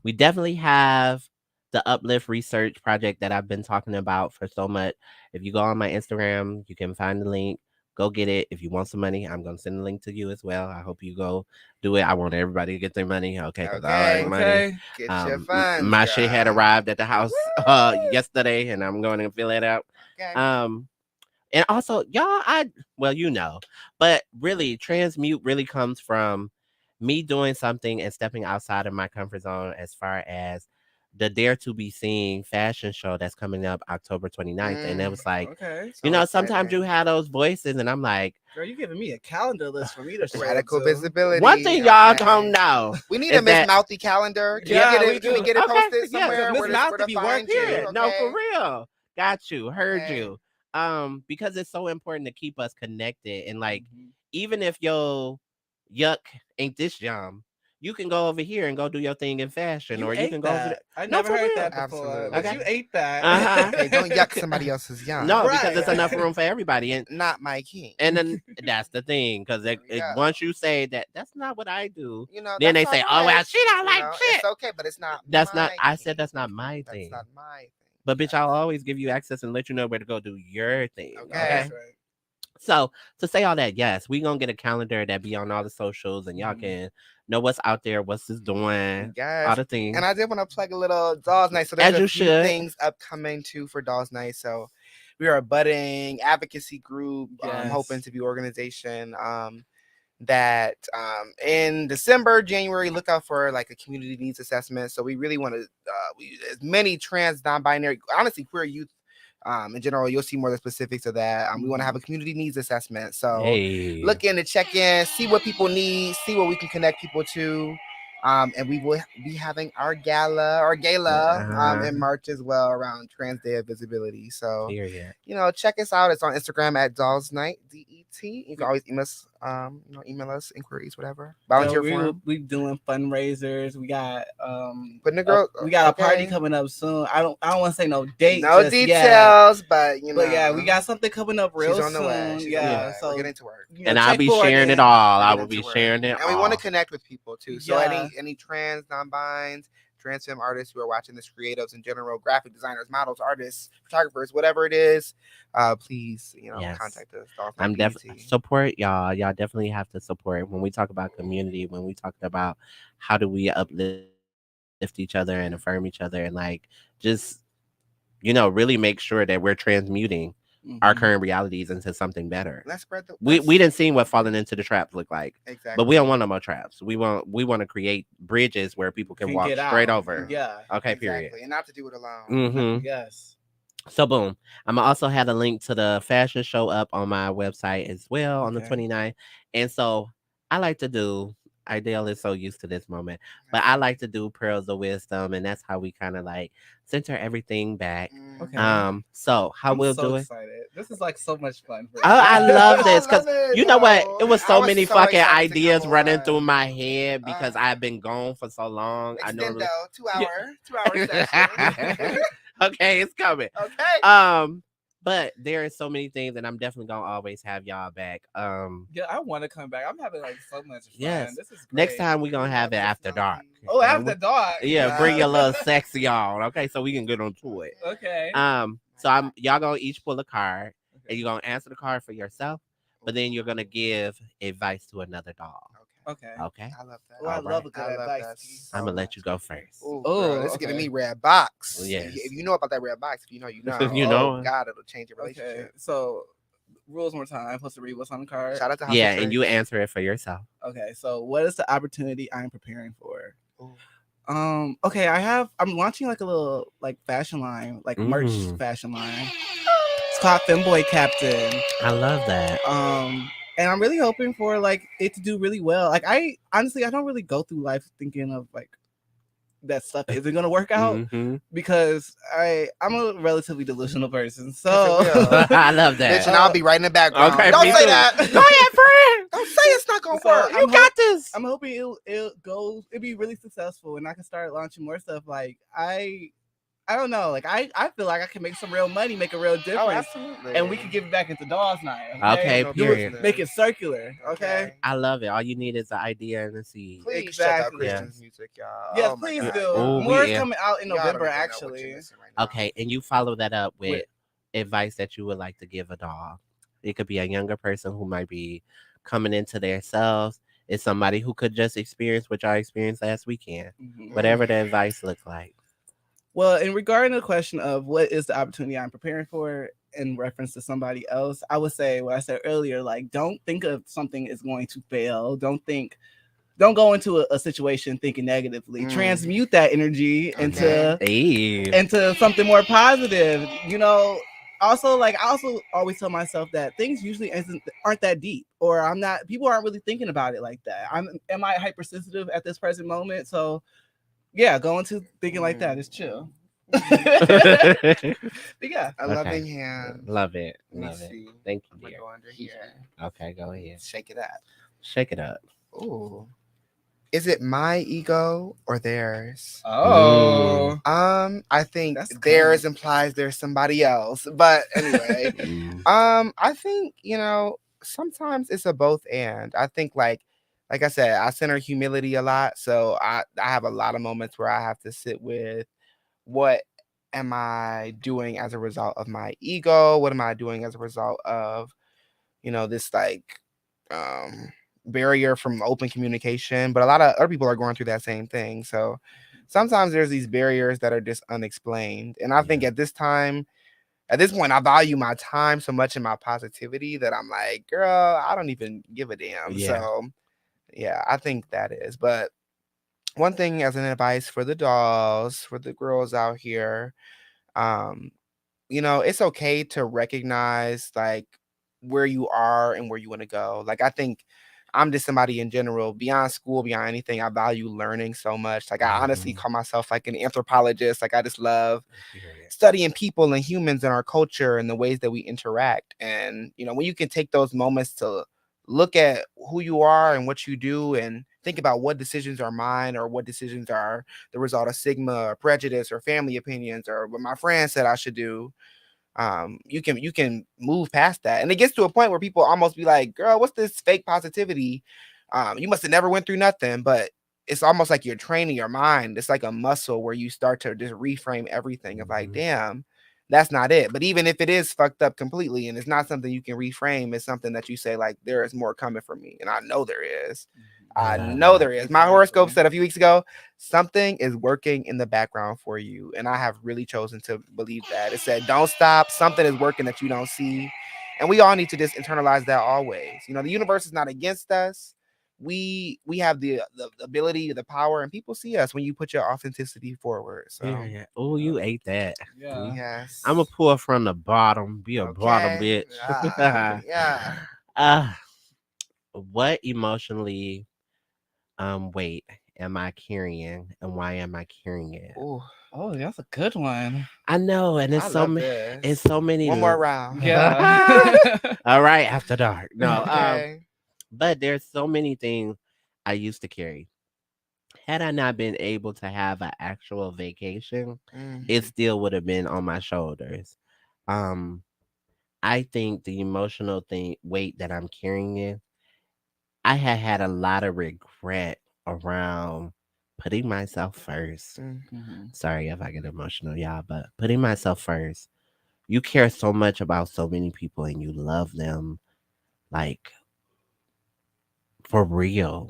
We definitely have the Uplift Research project that I've been talking about for so much. If you go on my Instagram, you can find the link. Go get it. If you want some money, I'm going to send the link to you as well. I hope you go do it. I want everybody to get their money. Okay. Because I like money. Get your funds. My shit had arrived at the house yesterday, and I'm going to fill it out. Okay. And also, y'all, but really, Transmute really comes from me doing something and stepping outside of my comfort zone as far as the Dare to Be Seen fashion show that's coming up October 29th. And it was like, sometimes you have those voices, and I'm like, girl, you giving me a calendar list for me to show radical visibility. One thing y'all don't know. We need a Miss Mouthy calendar. Can we get it posted somewhere? Miss Mouthy be working. Okay? No, for real. Got you. Heard you. Because it's so important to keep us connected. And like, even if your yuck ain't this yum, you can go over here and go do your thing in fashion, or you can go over there. I never heard that before. But you ate that. Hey, don't yuck somebody else's yum. No, because it's enough room for everybody, and not my king. And then that's the thing, because once you say that's not what I do, then they say, "Oh well, she don't like shit." It's okay, but it's not. That's not. I said that's not my thing. That's not my thing. But bitch, I'll always give you access and let you know where to go do your thing. Okay. Right. So to say all that, yes, we gonna get a calendar that be on all the socials, and y'all can know what's out there, what's this doing, all the things. And I did want to plug a little Dolls Night. So there's a few things upcoming too for Dolls Night. So we are a budding advocacy group, hoping to be organization. That in December, January, look out for like a community needs assessment. So we really want to as many trans, non-binary, honestly queer youth in general. You'll see more of the specifics of that. We want to have a community needs assessment. So look in to check in, see what people need, see what we can connect people to. And we will be having our gala in March as well around Trans Day of Visibility. So, check us out. It's on Instagram at Dolls Night, DET. You can always email us inquiries, whatever. Volunteer form. We doing fundraisers. We got we got a party coming up soon. I don't want to say no dates. No details, but we got something coming up real soon. The way. So we're getting to work. And I'll be sharing it all. I will be sharing it. And we want to connect with people too. So any trans, non-binds, trans femme artists who are watching this, creatives in general, graphic designers, models, artists, photographers, whatever it is, please, contact us. I'm definitely support y'all. Y'all definitely have to support when we talk about community, when we talk about how do we uplift each other and affirm each other, and like just really make sure that we're transmuting our current realities into something better. Let's spread we didn't see what falling into the traps look like. Exactly. But we don't want no more traps. We want to create bridges where people can walk straight over. Yeah. Okay, exactly. period. And not to do it alone. Mm-hmm. Yes. So boom. I'm also had a link to the fashion show up on my website as well on the 29th. And so I like to do Aidel is so used to this moment, but I like to do pearls of wisdom, and that's how we kind of like center everything back. Okay. So how we'll do it. Excited. This is like so much fun. I love this because you know what? It was so many fucking ideas running through my head because I've been gone for so long. I know. 2 hour session. Okay, it's coming. Okay. But there are so many things, and I'm definitely gonna always have y'all back. Yeah, I want to come back. I'm having like so much fun. Yes. This is great. Next time we're gonna have it after dark. Oh, after dark. Yeah, bring your little sexy on, okay, so we can get on to it. Okay. So y'all gonna each pull a card, and you're gonna answer the card for yourself, but then you're gonna give advice to another doll. Okay. I love that. Oh, I love a good advice. I'm gonna let you go first. Oh, this is giving me red box. Yes. If you know about that red box, if you know, you know. If you know. Oh, God, it'll change your relationship. Okay. So, rules one more time. I'm supposed to read what's on the card. Shout out to and you answer it for yourself. Okay. So, what is the opportunity I'm preparing for? Okay. I'm launching like a little like fashion line, like merch fashion line. It's called Femboy Captain. I love that. And I'm really hoping for like it to do really well. Like I honestly don't really go through life thinking of like that stuff isn't gonna work out because I'm a relatively delusional person. So I love that. Bitch, and I'll be right in the background. Okay, Don't me say too. that. Go ahead, friend. Don't say it's not gonna work. You got this. I'm hoping it'll be really successful and I can start launching more stuff. Like I don't know. Like I feel like I can make some real money, make a real difference. Oh, absolutely. And we can give it back into Dolls Night. Okay, period. Make it circular. Okay. I love it. All you need is an idea and a seed. Please check out Exactly. Christian's music, y'all. Yes, Oh my please God. do. Oh, More is yeah. coming out in Y'all don't November, even know what actually. you're missing right now. Okay, and you follow that up with advice that you would like to give a dog. It could be a younger person who might be coming into themselves. It's somebody who could just experience what y'all experienced last weekend. Whatever the advice looks like. Well, in regarding the question of what is the opportunity I'm preparing for in reference to somebody else, I would say what I said earlier, like, don't think of something is going to fail. Don't go into a situation thinking negatively. Transmute that energy into something more positive. You know, also I also always tell myself that things usually aren't that deep, or people aren't really thinking about it like that. Am I hypersensitive at this present moment? So yeah, going to thinking like that is chill. But yeah, a loving hand. Love it. Let me Love it. see. Thank I'm you, gonna dear. go under here. Okay, go ahead. Shake it up. Shake it up. Ooh. Is it my ego or theirs? Oh. I think That's theirs cool. implies there's somebody else. But anyway, I think, sometimes it's a both and. I think like I said, I center humility a lot. So I have a lot of moments where I have to sit with what am I doing as a result of my ego? What am I doing as a result of, this barrier from open communication? But a lot of other people are going through that same thing. So sometimes there's these barriers that are just unexplained. And I think at this point, I value my time so much and my positivity that I'm like, girl, I don't even give a damn. Yeah. So yeah, I think that is. But one thing as an advice for the dolls, for the girls out here, um, it's okay to recognize like where you are and where you want to go. Like I think I'm just somebody in general, beyond school, beyond anything. I value learning so much. Like I honestly call myself like an anthropologist. Like I just love studying people and humans and our culture and the ways that we interact. And when you can take those moments to look at who you are and what you do and think about what decisions are mine or what decisions are the result of stigma or prejudice or family opinions or what my friend said I should do, you can move past that. And it gets to a point where people almost be like, girl, what's this fake positivity? You must have never went through nothing. But it's almost like you're training your mind. It's like a muscle where you start to just reframe everything of like, damn, that's not it. But even if it is fucked up completely and it's not something you can reframe, it's something that you say like, there is more coming for me. And I know there is. I know there is. My horoscope said a few weeks ago, something is working in the background for you. And I have really chosen to believe that. It said, don't stop. Something is working that you don't see. And we all need to just internalize that always. The universe is not against us. We have the ability, the power, and people see us when you put your authenticity forward. So Yeah. Oh, you ate that. Yeah. yes. I'm gonna pour from the bottom. Be a bottom bitch. Yeah. What emotionally weight am I carrying and why am I carrying it? Ooh. Oh, that's a good one. I know, and it's so many. It's so many. One more round. Yeah. All right, after dark. No. Okay. But there's so many things I used to carry. Had I not been able to have an actual vacation, it still would have been on my shoulders. Um, I think the emotional weight that I'm carrying, I had a lot of regret around putting myself first. Sorry if I get emotional, y'all, but putting myself first. You care so much about so many people and you love them like for real.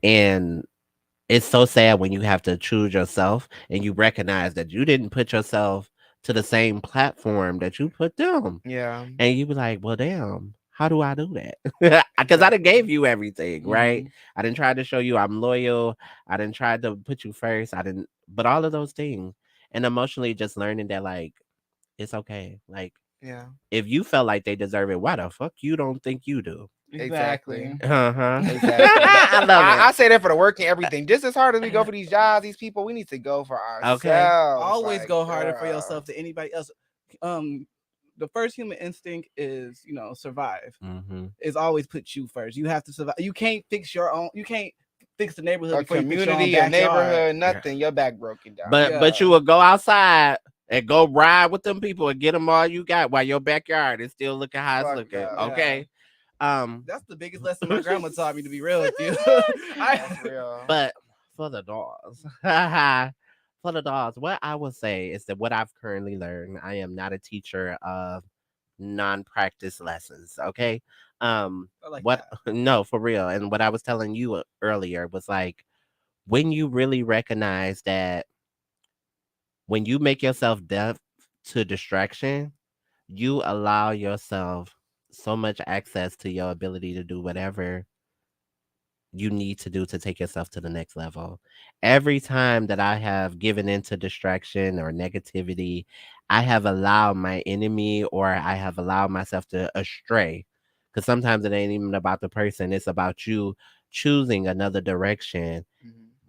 And it's so sad when you have to choose yourself and you recognize that you didn't put yourself to the same platform that you put them. Yeah. And you be like, well, damn, how do I do that? Because I done gave you everything, right? I didn't try to show you I'm loyal. I didn't try to put you first. But all of those things. And emotionally just learning that, like, it's okay. Like, yeah. If you felt like they deserve it, why the fuck you don't think you do? Exactly. Exactly. I love it. I say that for the work and everything. Just as hard as we go for these jobs, these people, we need to go for ourselves. Okay. Always Like, go harder for girl. yourself than anybody else. The first human instinct is, survive. Is always put you first. You have to survive. You can't fix your own. You can't fix the neighborhood A before you fix your own community, a backyard. neighborhood, nothing. Your back broken down. But you will go outside and go ride with them people and get them all you got while your backyard is still looking how it's Fucked looking. up. Okay. That's the biggest lesson my grandma taught me, to be real with you. That's real. But for the dogs, what I will say is that what I've currently learned, I am not a teacher of non-practice lessons. Okay. I like What? that. No, for real. And what I was telling you earlier was like when you really recognize that when you make yourself deaf to distraction, you allow yourself so much access to your ability to do whatever you need to do to take yourself to the next level. Every time that I have given into distraction or negativity, I have allowed my enemy or I have allowed myself to astray. Because sometimes it ain't even about the person, it's about you choosing another direction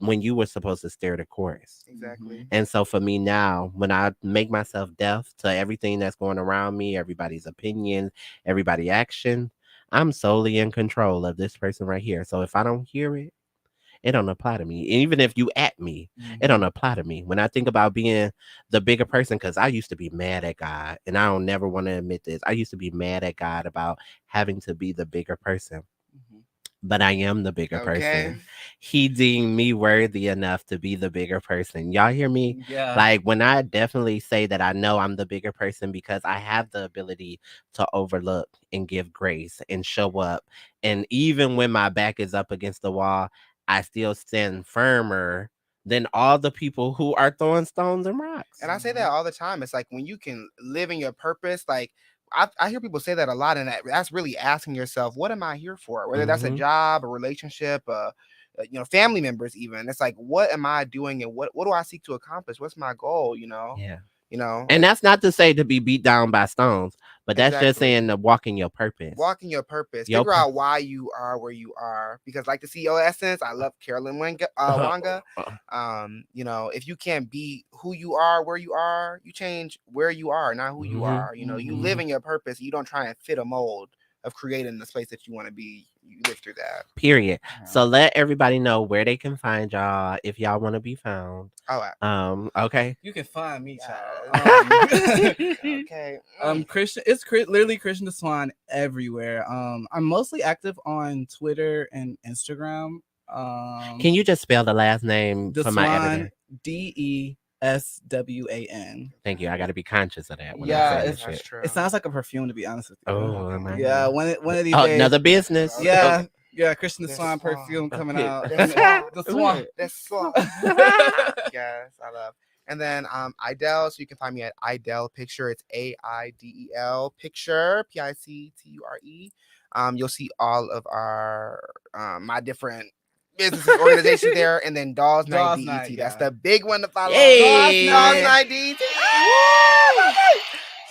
when you were supposed to steer the course. Exactly. And so for me now, when I make myself deaf to everything that's going around me, everybody's opinion, everybody's action, I'm solely in control of this person right here. So if I don't hear it, it don't apply to me. Even if you at me, it don't apply to me. When I think about being the bigger person, because I used to be mad at God, and I don't never want to admit this. I used to be mad at God about having to be the bigger person. But I am the bigger person. He deemed me worthy enough to be the bigger person. Y'all hear me? Yeah. Like when I definitely say that I know I'm the bigger person because I have the ability to overlook and give grace and show up. And even when my back is up against the wall, I still stand firmer than all the people who are throwing stones and rocks. And I say that all the time. It's like when you can live in your purpose, like I hear people say that a lot, and that's really asking yourself, what am I here for? Whether that's a job, a relationship, family members, even. It's like, what am I doing, and what do I seek to accomplish? What's my goal? Yeah. And that's not to say to be beat down by stones, but that's just saying to walk in your purpose. Walk in your purpose. Figure out why you are where you are. Because like the CEO Essence, I love Carolyn Wanga. If you can't be who you are where you are, you change where you are, not who you are. You live in your purpose. You don't try and fit a mold of creating the space that you want to be. You live through that. Period. So let everybody know where they can find y'all if y'all want to be found. Okay. You can find me, child. Okay. Christian. It's literally Christian Deswan everywhere. I'm mostly active on Twitter and Instagram. Can you just spell the last name for my editor? DESWAN. Thank you. I got to be conscious of that. That's true. It sounds like a perfume, to be honest with you. Oh my yeah. God. One of these days. Another business. Yeah. Yeah, Christian Deswan perfume coming out. The Swan. Yes, I love. And then Aidel, so you can find me at Aidel Picture. It's AIDEL Picture, PICTURE. You'll see all of our my different businesses, organizations there, and then Dolls Night DET. That's the big one to follow. Hey. Dolls Night DET.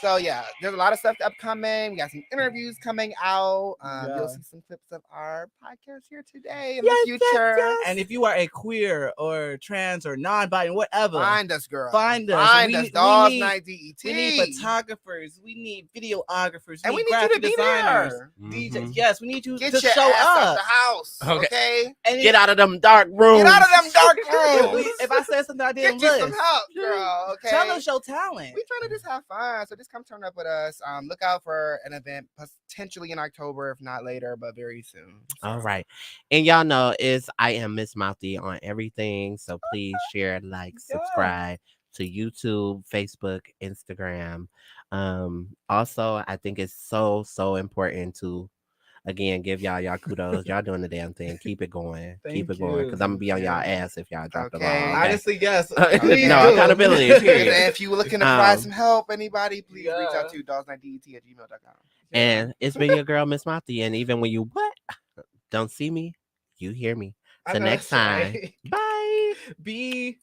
So yeah, there's a lot of stuff upcoming. We got some interviews coming out. You'll see some clips of our podcast here today in the future. Yes. And if you are a queer or trans or non-binary, whatever, find us, girl. Find us. Dolls Night DET. We need photographers. We need videographers. And we need you to be there. DJs. Yes, we need you Get to your show ass up. out the house. Okay. And get out of them dark rooms. Get out of them dark rooms. If I said something I didn't get you some help, girl. Okay. Tell us your talent. We're trying to just have fun. So just come turn up with us. Look out for an event potentially in October, if not later, but very soon. So. All right. And y'all know I am Miss Mouthy on everything. So please share, subscribe to YouTube, Facebook, Instagram. Also, I think it's so important to again give y'all kudos. Y'all doing the damn thing. Keep it going. Keep it going. Because I'm gonna be on y'all ass if y'all drop the ball. Okay. Honestly, yes. No, accountability. Period. And if you're looking to provide some help, anybody, please reach out to dollsnightet@gmail.com. And it's been your girl, Miss Mouthy. And even when you don't see me, you hear me. Till next time. Bye. Be